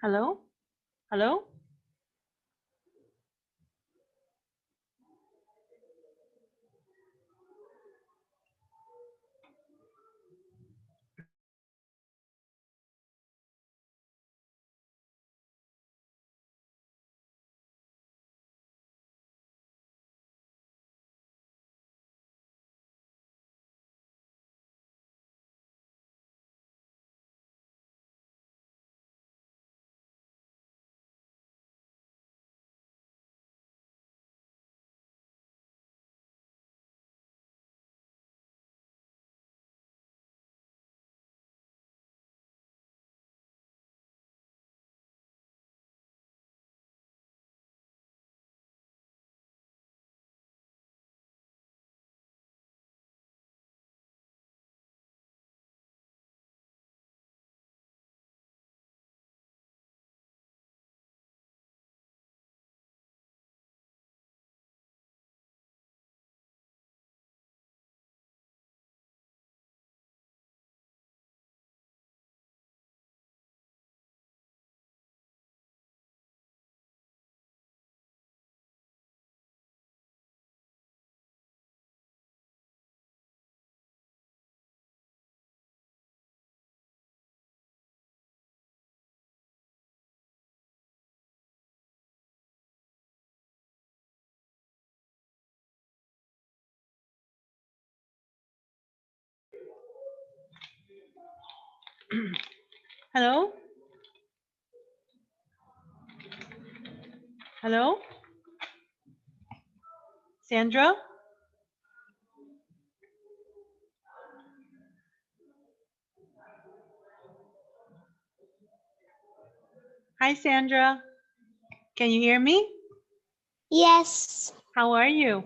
Hello? Hello? Hello? Hello? Sandra? Hi, Sandra. Can you hear me? Yes, How are you?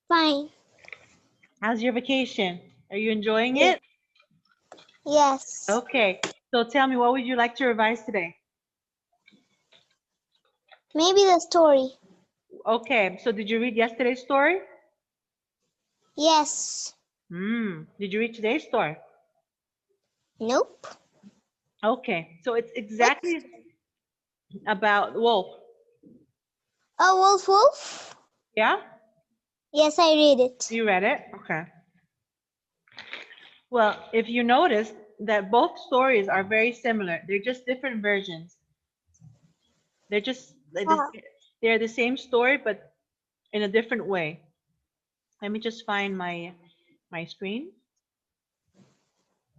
fine. How's your vacation? Are you enjoying Ye- it? Yes. Okay. So tell me, what would you like to revise today? Maybe the story. Okay. So did you read yesterday's story? Yes. Did you read today's story? Nope. Okay. So it's What? exactly about wolf. Oh, Wolf Wolf? Yeah? Yes, I read it. You read it? Okay. Well, if you notice that both stories are very similar, they're just different versions. They're just like this, Oh, they're the same story, but in a different way. Let me just find my screen.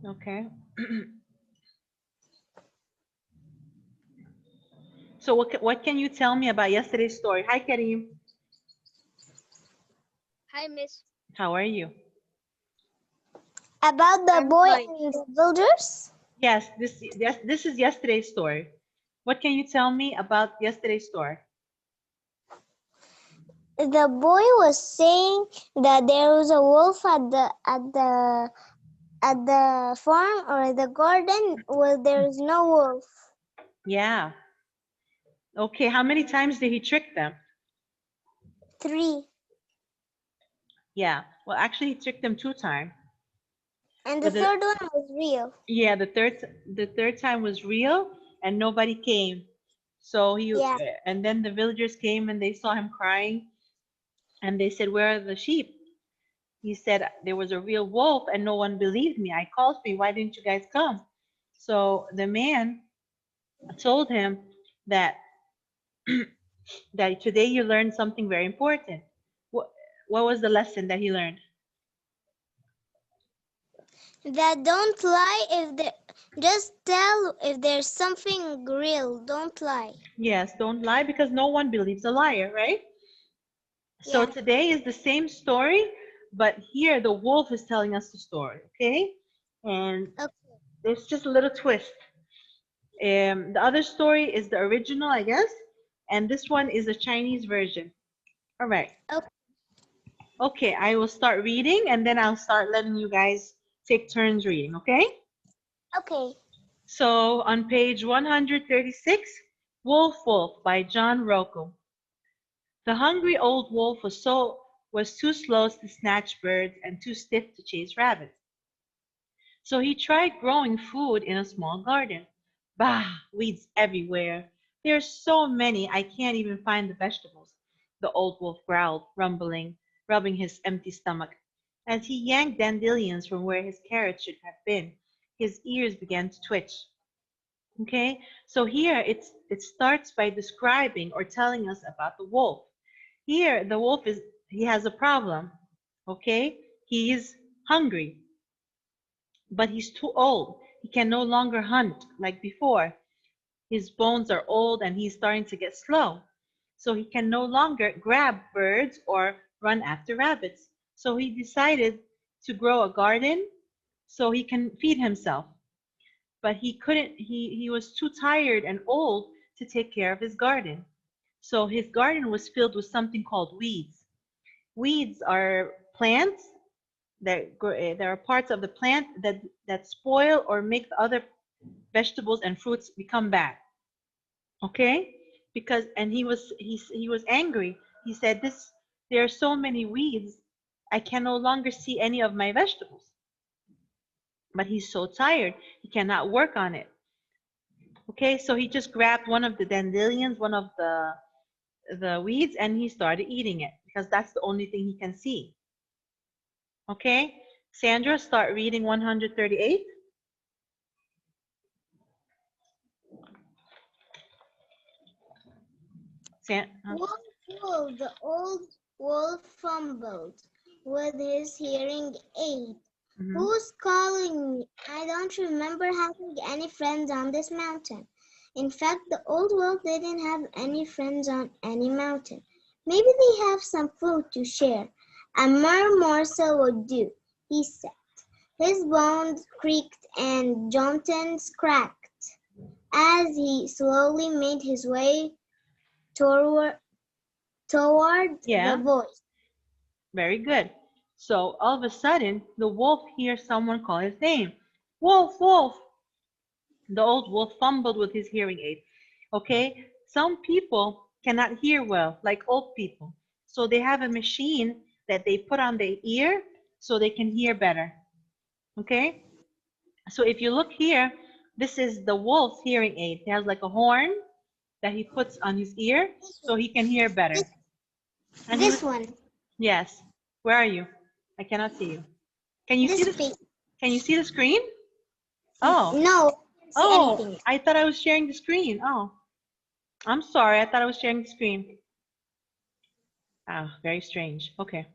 Okay. So what can you tell me about yesterday's story? Hi, Karim. Hi, Miss. How are you? about the I'm boy fine. and the builders? This is yesterday's story. What can you tell me about yesterday's story? The boy was saying that there was a wolf at the farm or the garden where there is no wolf. Yeah. Okay, how many times did he trick them? 3. Yeah. Well, actually he tricked them 2 times. And the But the third one was real. yeah, the third time was real and nobody came. So Yeah. and then the villagers came and they saw him crying and they said, "Where are the sheep?" He said, "There was a real wolf and no one believed me. I called for you. Why didn't you guys come?" So the man told him that that today you learned something very important. What what was the lesson that he learned? That don't lie if the just tell if there's something real. Don't lie. Yes, don't lie because no one believes a liar, right? So Yeah. today is the same story, but here the wolf is telling us the story, okay? And Okay. there's just a little twist. The other story is the original, I guess, and this one is a Chinese version. All right. Okay. Okay, I will start reading and then I'll start letting you guys take turns reading, okay? Okay. So on page 136, Wolf Wolf by John Rocco. The hungry old wolf was too slow to snatch birds and too stiff to chase rabbits. So he tried growing food in a small garden. Bah, weeds everywhere. There's so many, I can't even find the vegetables. The old wolf growled, rubbing his empty stomach. As he yanked dandelions from where his carrots should have been, his ears began to twitch. Okay, so here it starts by describing or telling us about the wolf. Here, the wolf he has a problem. Okay, he is hungry, but he's too old. He can no longer hunt like before. His bones are old and he's starting to get slow. So he can no longer grab birds or run after rabbits. So he decided to grow a garden so he can feed himself. But he couldn't, he was too tired and old to take care of his garden. So his garden was filled with something called weeds. Weeds are plants there are parts of the plant that spoil or make the other vegetables and fruits become bad. Okay, because and he was angry. He said, this there are so many weeds, I can no longer see any of my vegetables. But he's so tired, he cannot work on it. Okay, so he just grabbed one of the dandelions, one of the weeds, and he started eating it because that's the only thing he can see. Okay, Sandra, start reading 138. Wolf, wolf, the old wolf fumbled with his hearing aid. Who's calling me? I don't remember having any friends on this mountain. In fact, the old wolf didn't have any friends on any mountain. Maybe they have some food to share. A mere morsel would do, he said. His bones creaked and Johnson's cracked as he slowly made his way toward Yeah, the voice. very good. So all of a sudden, the wolf hears someone call his name. Wolf, wolf. The old wolf fumbled with his hearing aid. Okay, some people cannot hear well, like old people. So they have a machine that they put on their ear so they can hear better. Okay, so if you look here, this is the wolf's hearing aid. He has like a horn that he puts on his ear so he can hear better. And this one. Yes. Where are you? I cannot see you. Can you see the? Can you see the screen? Oh. No. Oh, Anything. I thought I was sharing the screen. Oh, I'm sorry. I thought I was sharing the screen. Ah, very strange. Okay.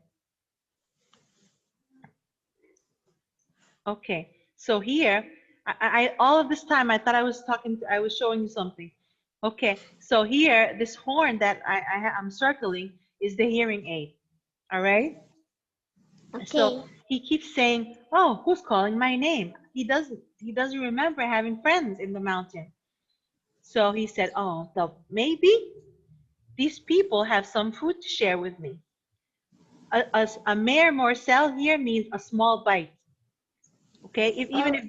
Okay. So here, I all of this time I thought I was I was showing you something. Okay. So here, this horn that I'm circling is the hearing aid. All right. Okay. So he keeps saying, "Oh, who's calling my name?" He doesn't remember having friends in the mountain. So he said, "Oh, maybe these people have some food to share with me." A mere morsel here means a small bite. Okay, even if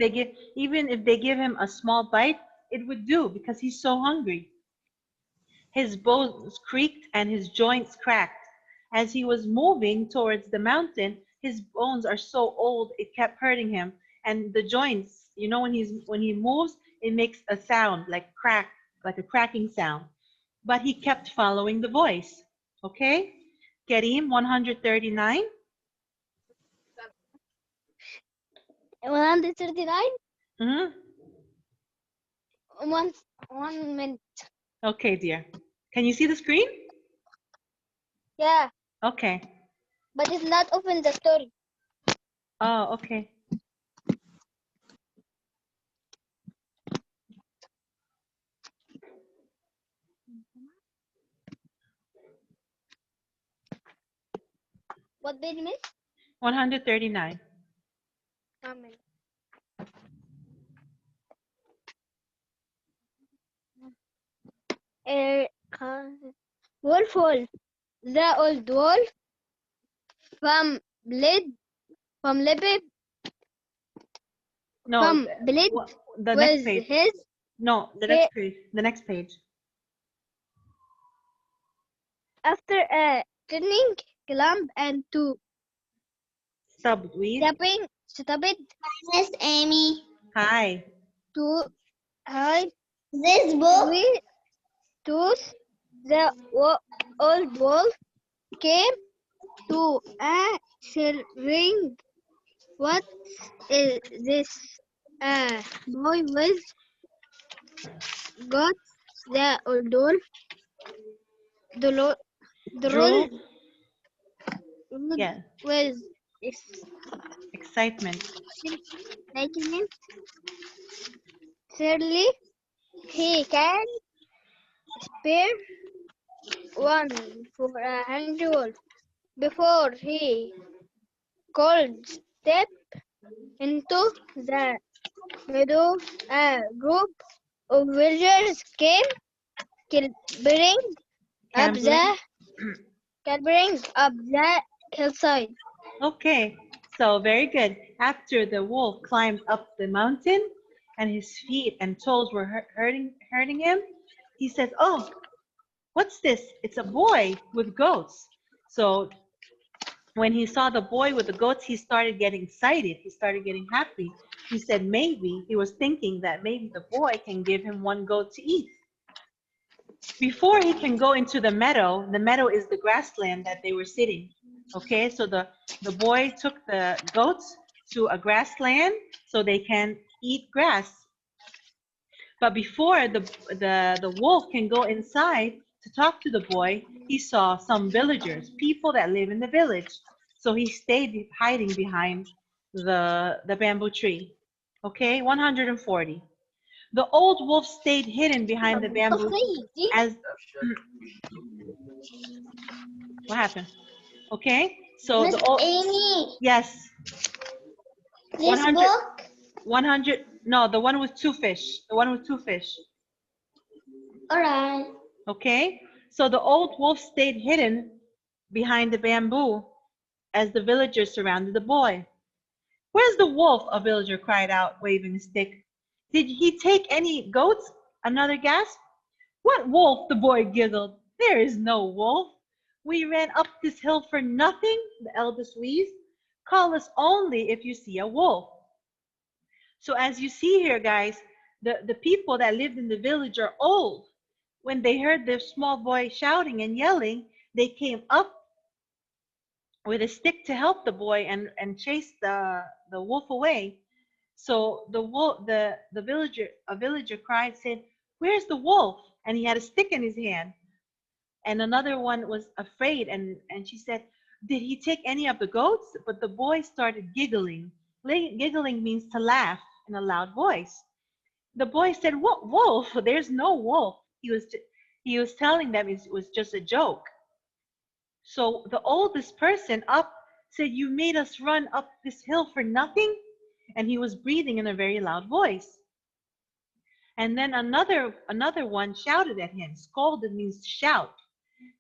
they give him a small bite, it would do because he's so hungry. His bones creaked and his joints cracked. As he was moving towards the mountain, his bones are so old it kept hurting him. And the joints, you know, when he moves, it makes a sound like crack, like a cracking sound. But he kept following the voice. Okay? Kareem, 139. 139? Mm-hmm. One minute. Okay, dear. Can you see the screen? Yeah, Okay. but it's not open the story. Oh, okay. What page, miss? 139. 1 minute. Wolf, wolf. The old wolf from Libby No, from Blade the next with page. his No, the next page. The next page. after turning clamp and to Subweed. stop it Miss Amy. Hi. to hide This book. Thus, the old wolf came to a ring. What is this? A boy with got the old wolf drolled Drool. Yeah. with Excitement. excitement. Surely he can spare one for a hungry wolf before he could step into the meadow. A group of villagers came clambering up Cambling. the hillside. Okay. So very good. After the wolf climbed up the mountain and his feet and toes were hurting him, he says, "Oh, what's this? It's a boy with goats." So when he saw the boy with the goats, he started getting excited. He started getting happy. He said maybe, he was thinking that maybe the boy can give him one goat to eat. Before he can go into the meadow is the grassland that they were sitting. Okay, so the boy took the goats to a grassland so they can eat grass. But before the wolf can go inside to talk to the boy, he saw some villagers, people that live in the village. So he stayed hiding behind the bamboo tree. Okay, 140. The old wolf stayed hidden behind the bamboo as what happened? Okay, so Miss the old Amy, yes, this 100 book. 100 no, the one with two fish, the one with two fish. All right. Okay, so the old wolf stayed hidden behind the bamboo as the villagers surrounded the boy. "Where's the wolf?" a villager cried out, waving a stick. "Did he take any goats?" another gasped. "What wolf?" the boy giggled. "There is no wolf. We ran up this hill for nothing," the eldest wheezed. "Call us only if you see a wolf." So as you see here, guys, the people that lived in the village are old. When they heard the small boy shouting and yelling, they came up with a stick to help the boy and chase the wolf away. So the villager, a villager cried, said, "Where's the wolf?" And he had a stick in his hand. And another one was afraid, and she said, "Did he take any of the goats?" But the boy started giggling. Giggling means to laugh in a loud voice. The boy said, "What wolf? There's no wolf." He was telling them it was just a joke. So the oldest person up said, "You made us run up this hill for nothing?" And he was breathing in a very loud voice. And then another one shouted at him. Scolded means to shout.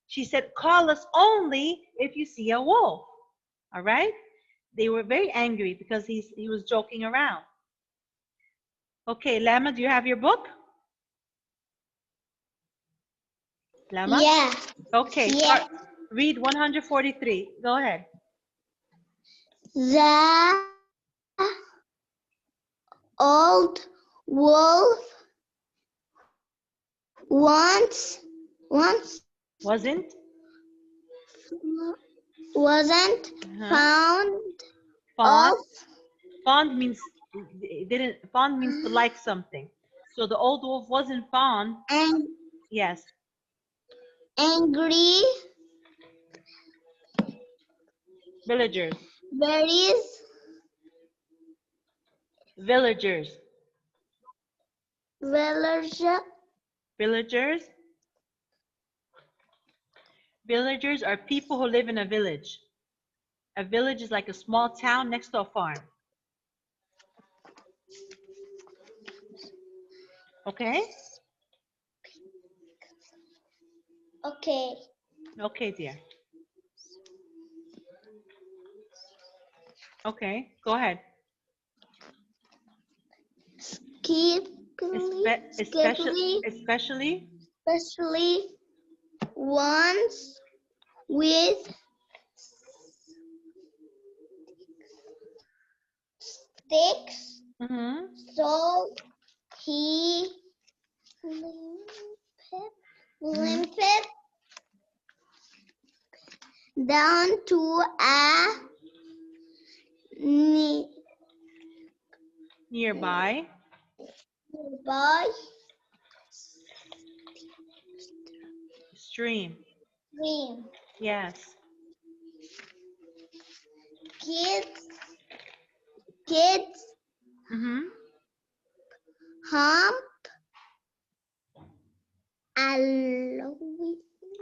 She said, "Call us only if you see a wolf." All right? They were very angry because he was joking around. Okay, Lama, do you have your book? Lama? Yeah. Okay, Yeah. read 143. Go ahead. The old wolf once Wasn't? wasn't Uh-huh. found Fond. of Fond means to like something. So the old wolf wasn't fond. and Yes. angry Villagers. berries Villagers. villager Villagers. Villagers are people who live in a village. A village is like a small town next to a farm. Okay? okay Okay, dear. Okay, go ahead. skillfully Especially especially ones with sticks mm-hmm. so he limped down to a Nearby. nearby Stream. stream. Yes. Kids Mm-hmm. hump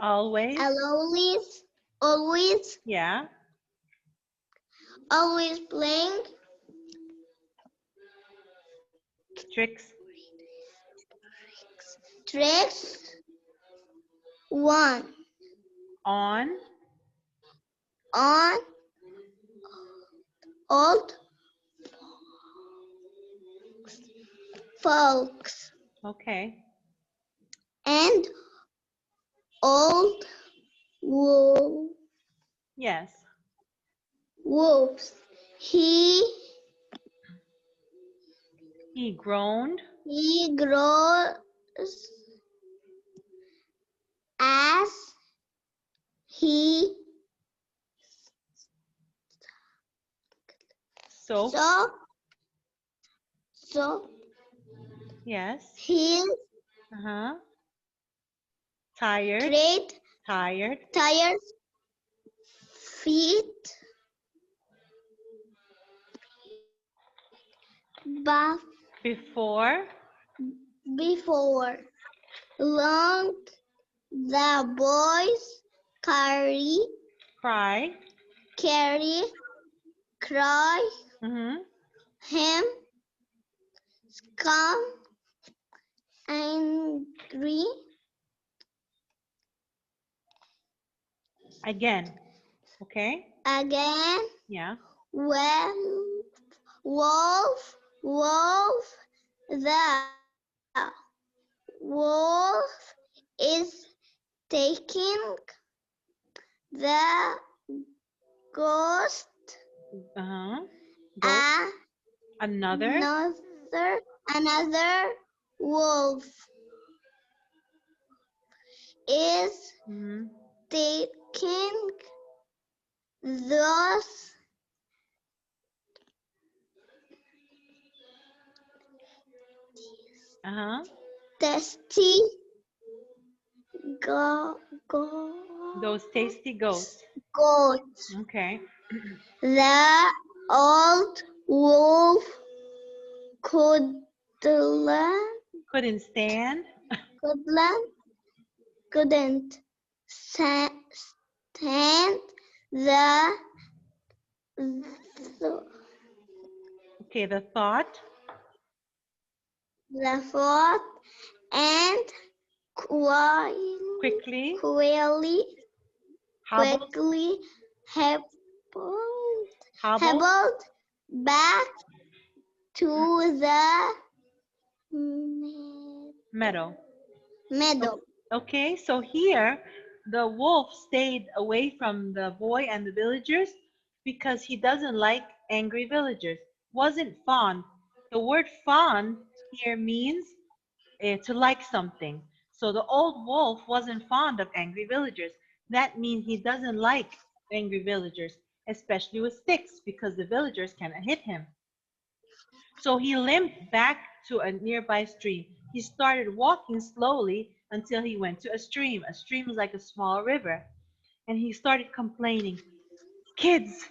always, Always. always Yeah. playing Tricks. tricks. One On. on old folks Okay. and old Yes. wolves. He groaned. He grows as he So. so Yes. his Uh-huh. Tired. Tired. tired feet buff Before. before long the boys carry Cry. cry Mm-hmm. him come angry Again. Okay. again. Yeah. Well, the wolf is taking the ghost. Uh-huh. Goat. Another. Another wolf is Mm-hmm. taking those Uh-huh. tasty go, go, Those tasty goats. goats. Okay. The old wolf couldn't Couldn't stand. couldn't stand the Okay, the thought. thought and Quickly. Hobbled. quickly Hobbled. hobbled back to the Meadow. meadow. Okay, so here the wolf stayed away from the boy and the villagers because he doesn't like angry villagers. Wasn't fond. The word fond here means to like something. So the old wolf wasn't fond of angry villagers. That means he doesn't like angry villagers, especially with sticks, because the villagers cannot hit him. So he limped back to a nearby stream. He started walking slowly until he went to a stream. A stream is like a small river. And he started complaining, kids,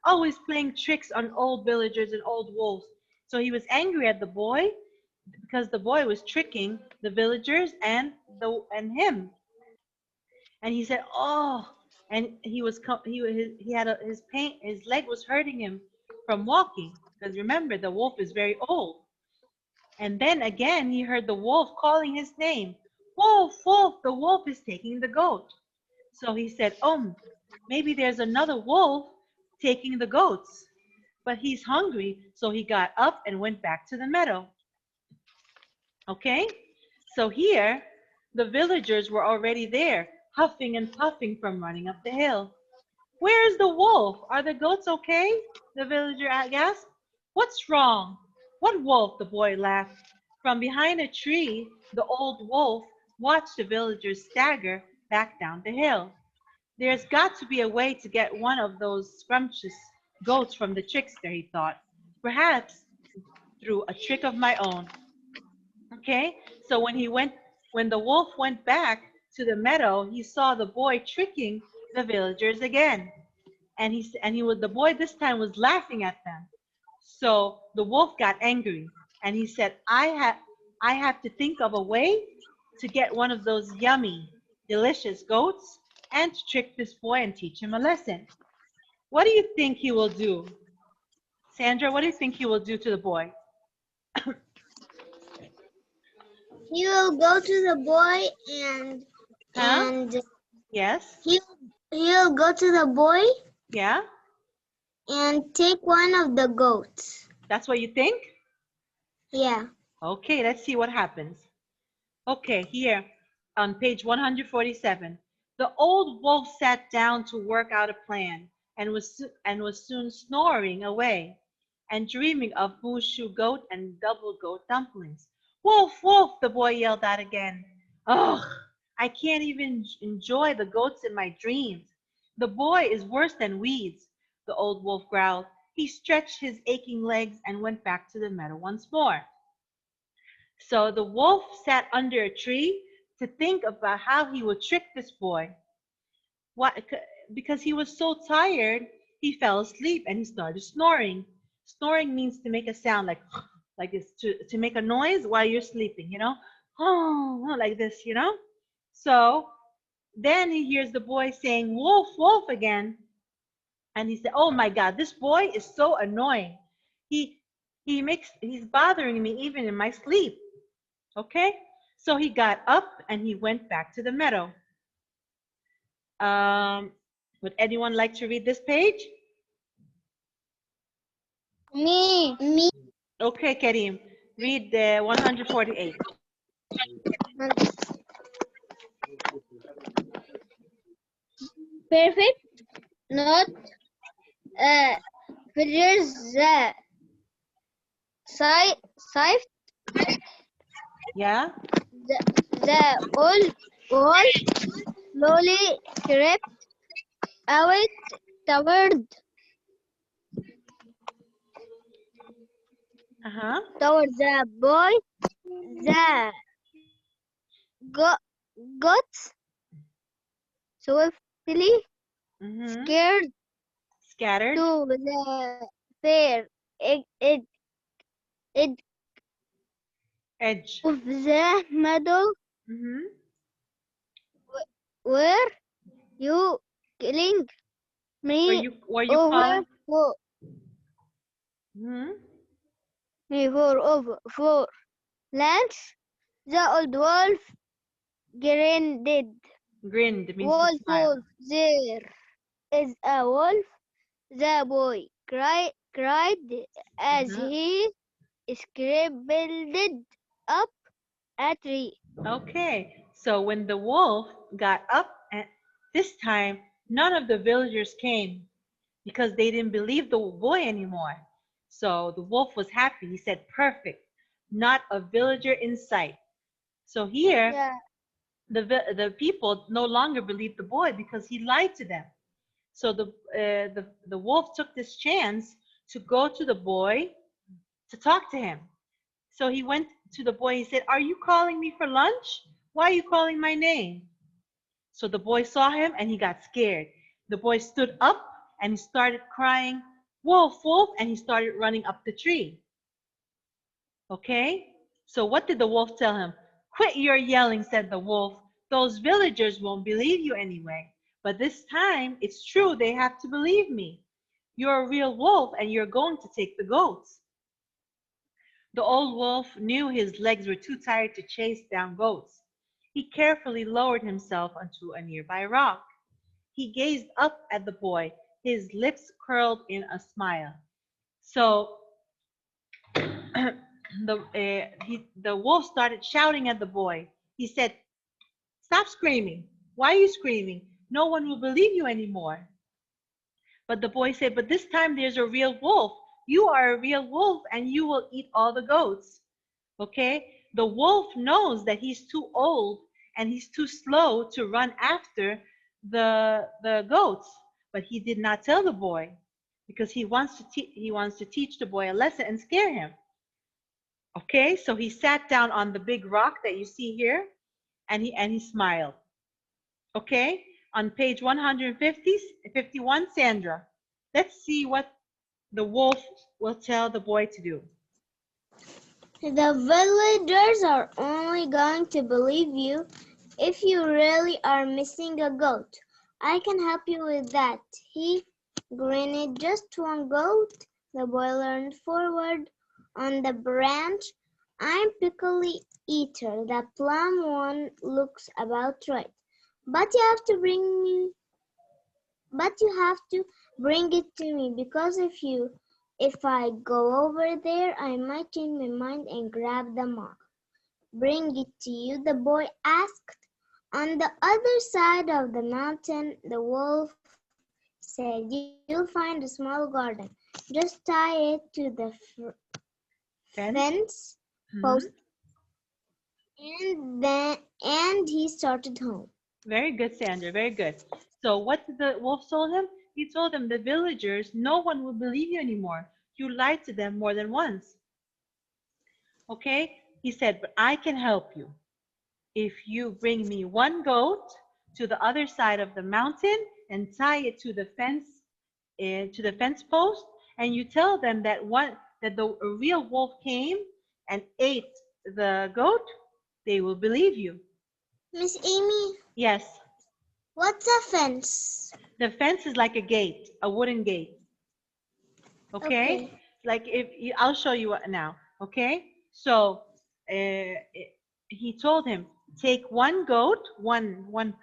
always playing tricks on old villagers and old wolves. So he was angry at the boy because the boy was tricking the villagers and him. And he said, "Oh," and he had his pain, his leg was hurting him from walking because remember the wolf is very old. And then again he heard the wolf calling his name, "Wolf, wolf, the wolf is taking the goat." So he said, maybe there's another wolf taking the goats." But he's hungry, so he got up and went back to the meadow. Okay? So here, the villagers were already there, huffing and puffing from running up the hill. "Where is the wolf? Are the goats okay?" the villager asked. "What's wrong?" "What wolf?" the boy laughed. From behind a tree, the old wolf watched the villagers stagger back down the hill. There's got to be a way to get one of those scrumptious goats from the trickster, he thought. Perhaps through a trick of my own. Okay? So when the wolf went back to the meadow, he saw the boy tricking the villagers again. The boy this time was laughing at them. So the wolf got angry and he said, I have to think of a way to get one of those yummy, delicious goats and to trick this boy and teach him a lesson. What do you think he will do? Sandra, what do you think he will do to the boy? He will go to the boy and Huh? and Yes? he'll go to the boy Yeah? and take one of the goats. That's what you think? Yeah. Okay, let's see what happens. Okay, here on page 147. The old wolf sat down to work out a plan and was soon snoring away and dreaming of mooshu goat and double goat dumplings. Wolf, wolf, the boy yelled out again. Ugh, I can't even enjoy the goats in my dreams. The boy is worse than weeds, the old wolf growled. He stretched his aching legs and went back to the meadow once more. So the wolf sat under a tree to think about how he would trick this boy. What, because he was so tired, he fell asleep and he started snoring. Snoring means to make a sound like this, to make a noise while you're sleeping, you know? Oh, like this, you know? So then he hears the boy saying, wolf, wolf again. And he said, oh my God, this boy is so annoying. He, he's bothering me even in my sleep. Okay, so he got up and he went back to the meadow. Would anyone like to read this page? Me. Okay, Karim, read the 148. Perfect. Not figures the sight. Yeah. The old wolf slowly crept out toward toward the boy. The goats swiftly scared Scattered. to the fair edge Edge. of the meadow. Were you killing me Were you over calling? me for lunch? The old wolf grinned. Grinned means to Wolf, smile. wolf, there is a wolf. The boy cried as he scrambled up a tree. Okay, so when the wolf got up, and this time none of the villagers came because they didn't believe the boy anymore. So the wolf was happy. He said, perfect, not a villager in sight. So here, Yeah. the people no longer believed the boy because he lied to them. So the wolf took this chance to go to the boy to talk to him. So he went to the boy. He said, are you calling me for lunch? Why are you calling my name? So the boy saw him and he got scared. The boy stood up and he started crying, wolf, wolf, and he started running up the tree. Okay? So what did the wolf tell him? Quit your yelling, said the wolf. Those villagers won't believe you anyway. But this time, it's true, they have to believe me. You're a real wolf and you're going to take the goats. The old wolf knew his legs were too tired to chase down goats. He carefully lowered himself onto a nearby rock. He gazed up at the boy, his lips curled in a smile. So the wolf started shouting at the boy. He said, stop screaming. Why are you screaming? No one will believe you anymore. But the boy said, but this time there's a real wolf. You are a real wolf and you will eat all the goats. Okay? The wolf knows that he's too old and he's too slow to run after the goats, but he did not tell the boy because he wants to teach the boy a lesson and scare him. Okay? So he sat down on the big rock that you see here and he smiled. Okay? On page 151, Sandra. Let's see what the wolf will tell the boy to do. The villagers are only going to believe you if you really are missing a goat. I can help you with that. He grinned. Just one goat. The boy leaned forward on the branch. I'm Pickly Eater. The plum one looks about right. But you have to bring it to me because if I go over there, I might change my mind and grab the mark. Bring it to you, the boy asked. On the other side of the mountain, the wolf said, you'll find a small garden. Just tie it to the fence post, and he started home. Very good, Sandra. Very good. So what did the wolf told him? He told him, the villagers, no one will believe you anymore. You lied to them more than once. Okay? He said, but I can help you. If you bring me one goat to the other side of the mountain and tie it to the fence post, and you tell them that a real wolf came and ate the goat, they will believe you. Miss Amy? Yes. What's a fence? The fence is like a gate, a wooden gate. Okay? Like I'll show you now. Okay? So he told him, take one goat, one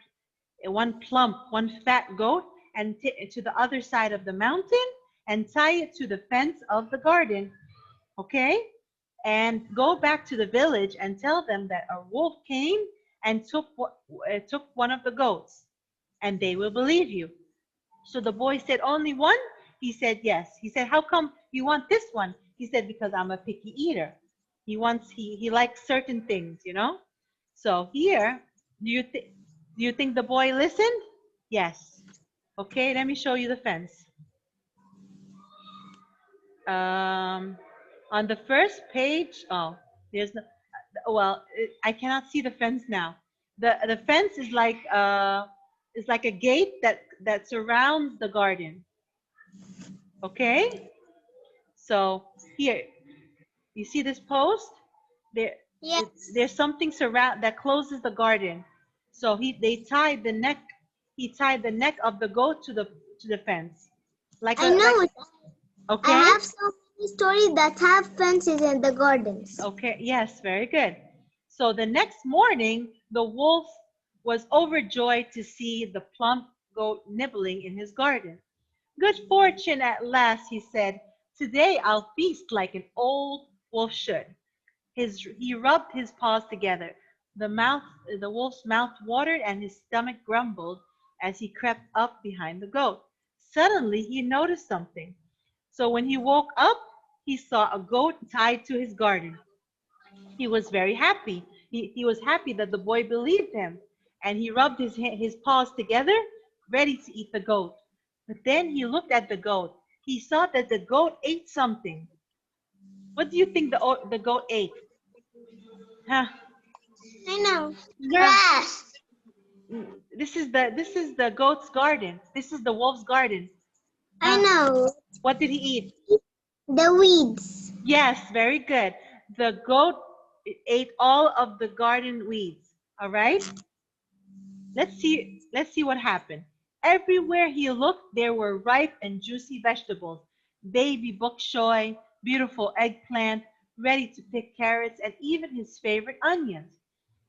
plump, one fat goat, and to the other side of the mountain and tie it to the fence of the garden. Okay? And go back to the village and tell them that a wolf came and took one of the goats, and they will believe you. So the boy said, only one? He said, yes. He said, how come you want this one? He said, because I'm a picky eater. He likes certain things, you know? So here, do you think the boy listened? Yes. Okay, let me show you the fence. On the first page, there's no, well, I cannot see the fence now. The fence is like a gate that surrounds the garden. Okay? So here, you see this post? Yes. There's something that closes the garden. So he tied the neck of the goat to the fence. I know it. Okay? I have so many stories that have fences in the gardens. Okay, yes, very good. So the next morning, the wolf was overjoyed to see the plump goat nibbling in his garden. Good fortune at last, he said. Today I'll feast like an old wolf should. He rubbed his paws together. The wolf's mouth watered and his stomach grumbled as he crept up behind the goat. Suddenly he noticed something. So when he woke up, he saw a goat tied to his garden. He was very happy. He was happy that the boy believed him, and he rubbed his paws together, ready to eat the goat. But then he looked at the goat. He saw that the goat ate something. What do you think the goat ate? Huh? I know. Grass. This is the goat's garden. This is the wolf's garden. I know. What did he eat? The weeds. Yes, very good. The goat ate all of the garden weeds. All right? Let's see what happened. Everywhere he looked, there were ripe and juicy vegetables. Baby bok choy, beautiful eggplant, ready to pick carrots, and even his favorite onions.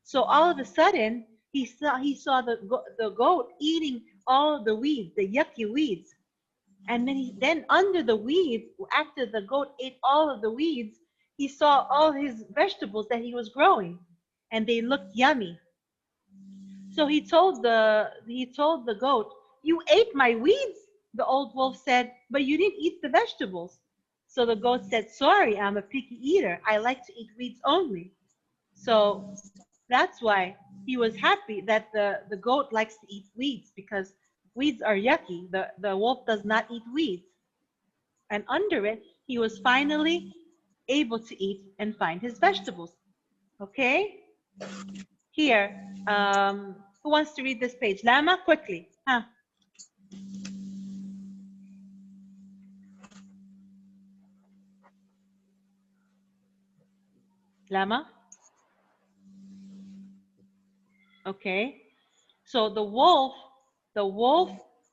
So all of a sudden, he saw the goat eating all the weeds, the yucky weeds. And then under the weeds, after the goat ate all of the weeds, he saw all his vegetables that he was growing, and they looked yummy. So he told the goat, "You ate my weeds," the old wolf said, "but you didn't eat the vegetables." So the goat said, sorry, I'm a picky eater. I like to eat weeds only. So that's why he was happy that the goat likes to eat weeds, because weeds are yucky. The wolf does not eat weeds. And under it, he was finally able to eat and find his vegetables. Okay? Here, who wants to read this page? Lama, quickly. Huh? Lama? Okay. So the wolf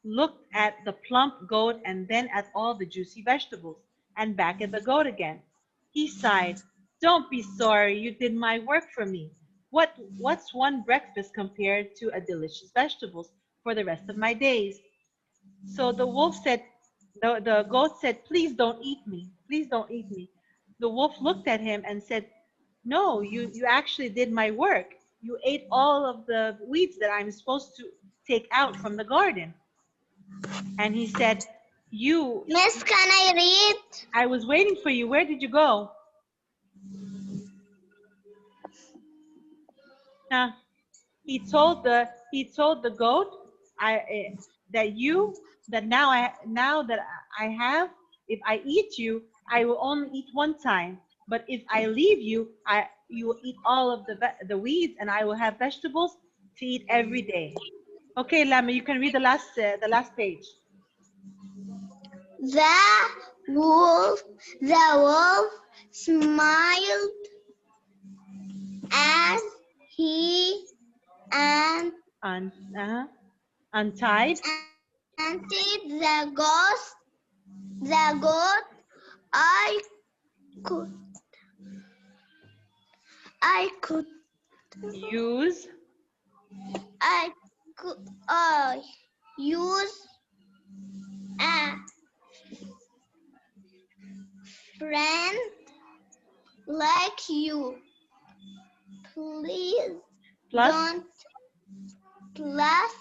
looked at the plump goat and then at all the juicy vegetables and back at the goat again. He sighed, don't be sorry, you did my work for me. What's one breakfast compared to a delicious vegetables for the rest of my days? So the wolf said, the goat said, please don't eat me. Please don't eat me. The wolf looked at him and said, no, you actually did my work. You ate all of the weeds that I'm supposed to take out from the garden. And he said, Miss, can I read? I was waiting for you. Where did you go? Huh? He told the goat, now that I have, if I eat you, I will only eat one time. But if I leave you, you will eat all of the weeds, and I will have vegetables to eat every day. Okay, Lama, you can read the last page. The wolf smiled as he Untied. untied the goat. I could Use use a friend like you. Please plus don't plus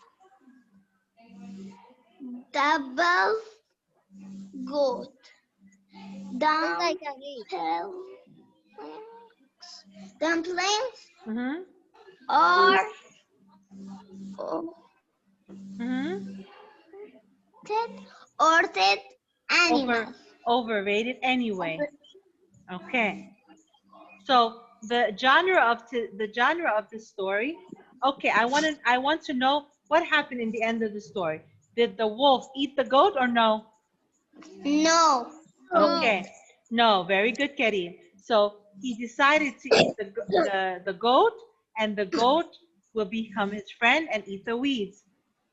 double goat. Dumplings or ordered animals. overrated anyway. Okay. So the genre of the story. Okay, I want to know what happened in the end of the story. Did the wolf eat the goat or no? No. Okay. No, very good, Karim. So he decided to eat the goat, and the goat will become his friend and eat the weeds.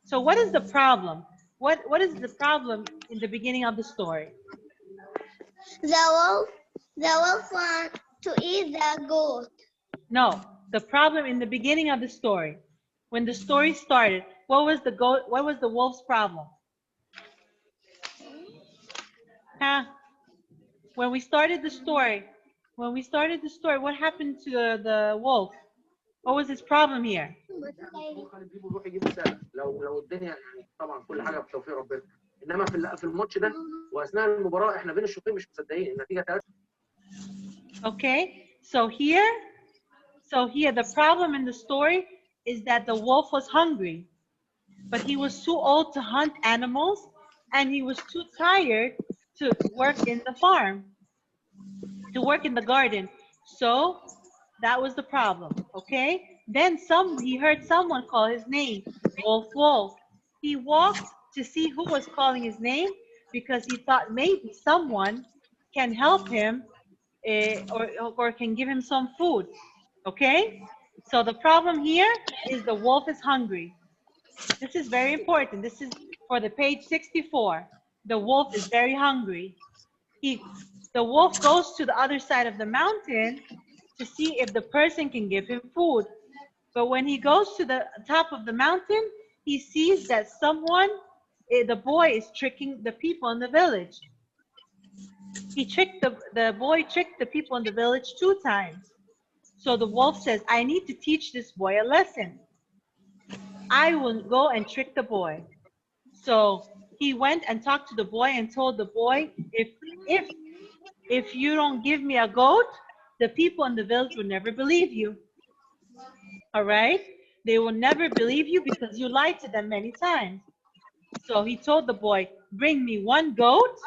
So what is the problem? What is the problem in the beginning of the story? The wolf want to eat the goat. No, the problem in the beginning of the story. When the story started, what was the wolf's problem? Huh? When we started the story, what happened to the wolf? What was his problem here? يروح يجيب سلة لو الدنيا يعني طبعا كل حاجه بتوفيق ربنا انما في الماتش ده واثناء المباراه احنا بين الشوطين مش مصدقين النتيجه 3. Okay, so here the problem in the story is that the wolf was hungry, but he was too old to hunt animals, and he was too tired to work in the farm, to work in the garden. So that was the problem. Okay, then he heard someone call his name, wolf, wolf. He walked to see who was calling his name, because he thought maybe someone can help him, or can give him some food. Okay, so the problem here is the wolf is hungry. This is very important. This is for the page 64. The wolf is very hungry. The wolf goes to the other side of the mountain to see if the person can give him food. But when he goes to the top of the mountain, he sees that the boy is tricking the people in the village. The boy tricked the people in the village 2 times. So the wolf says, I need to teach this boy a lesson. I will go and trick the boy. So he went and talked to the boy and told the boy, if if you don't give me a goat, the people in the village will never believe you. All right? They will never believe you because you lied to them many times. So he told the boy, bring me one goat,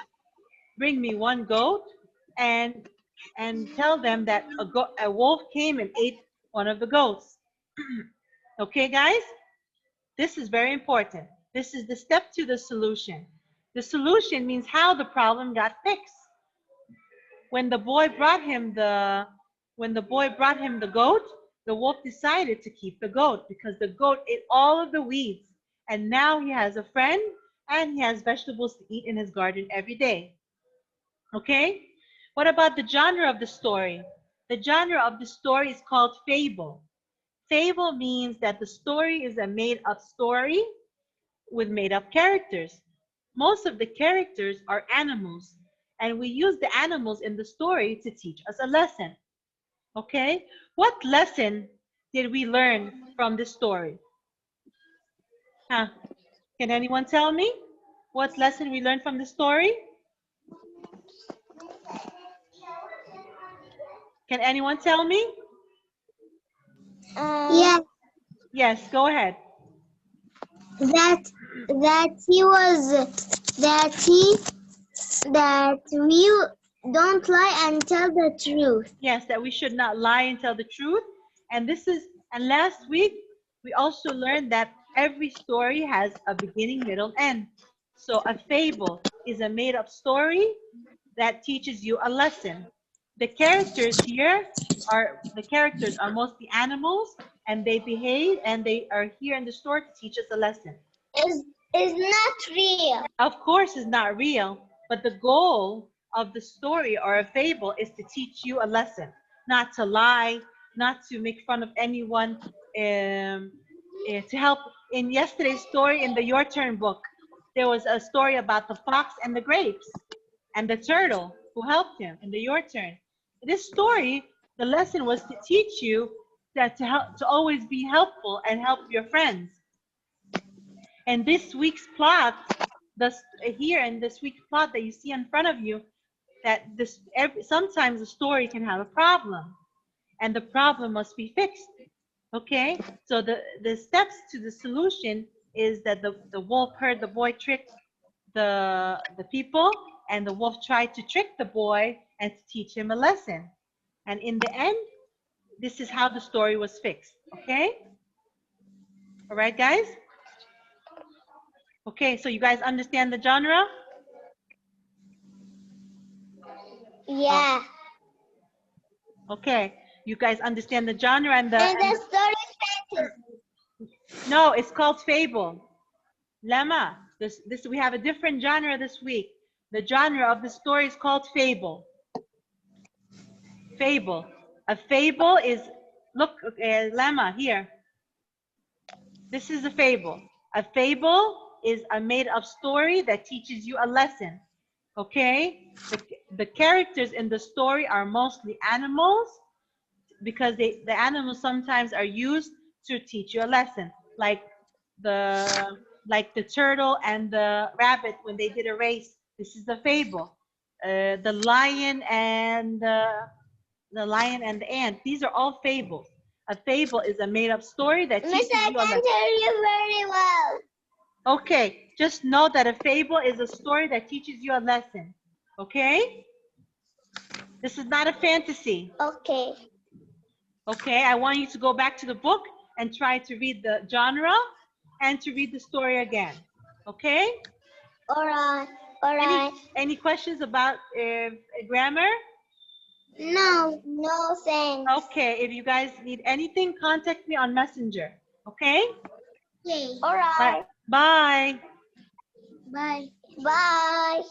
and tell them that a wolf came and ate one of the goats. Okay, guys? This is very important. This is the step to the solution. The solution means how the problem got fixed. When the boy brought him the goat, the wolf decided to keep the goat because the goat ate all of the weeds, and now he has a friend and he has vegetables to eat in his garden every day. Okay? What about the genre of the story? The genre of the story is called fable. Fable means that the story is a made-up story with made-up characters. Most of the characters are animals, and we use the animals in the story to teach us a lesson. Okay? What lesson did we learn from this story? Huh? Can anyone tell me what lesson we learned from the story? Can anyone tell me? Yeah, Yes, go ahead. that we don't lie and tell the truth. Yes, that we should not lie and tell the truth. And last week we also learned that every story has a beginning, middle, end. So a fable is a made-up story that teaches you a lesson. The characters are mostly animals, and they behave and they are here in the story to teach us a lesson. Is not real. Of course, it's not real, but the goal of the story or a fable is to teach you a lesson, not to lie, not to make fun of anyone, to help. In yesterday's story in the Your Turn book, there was a story about the fox and the grapes and the turtle who helped him in the Your Turn. In this story, the lesson was to teach you that to always be helpful and help your friends. And this week's plot, here in this week's plot that you see in front of you, that sometimes a story can have a problem, and the problem must be fixed. Okay, so the steps to the solution is that the wolf heard the boy trick the people, and the wolf tried to trick the boy and to teach him a lesson. And in the end, this is how the story was fixed. Okay, all right, guys. Okay, so you guys understand the genre? Yeah. Okay, you guys understand the genre and the story fantasy. No, it's called fable. Lama, this we have a different genre this week. The genre of the story is called fable. Fable. A fable is, look, Lama, here. This is a fable. A fable is a made-up story that teaches you a lesson. Okay? The characters in the story are mostly animals, because the animals sometimes are used to teach you a lesson, like the turtle and the rabbit when they did a race. This is a fable. The lion and the ant. These are all fables. A fable is a made-up story that teaches you a lesson. I can hear you very well. Okay, just know that a fable is a story that teaches you a lesson. Okay? This is not a fantasy. Okay. Okay, I want you to go back to the book and try to read the genre and to read the story again. Okay? All right. All right. Any questions about grammar? No, thanks. Okay, if you guys need anything, contact me on Messenger. Okay? Okay. All right. Bye. Bye. Bye.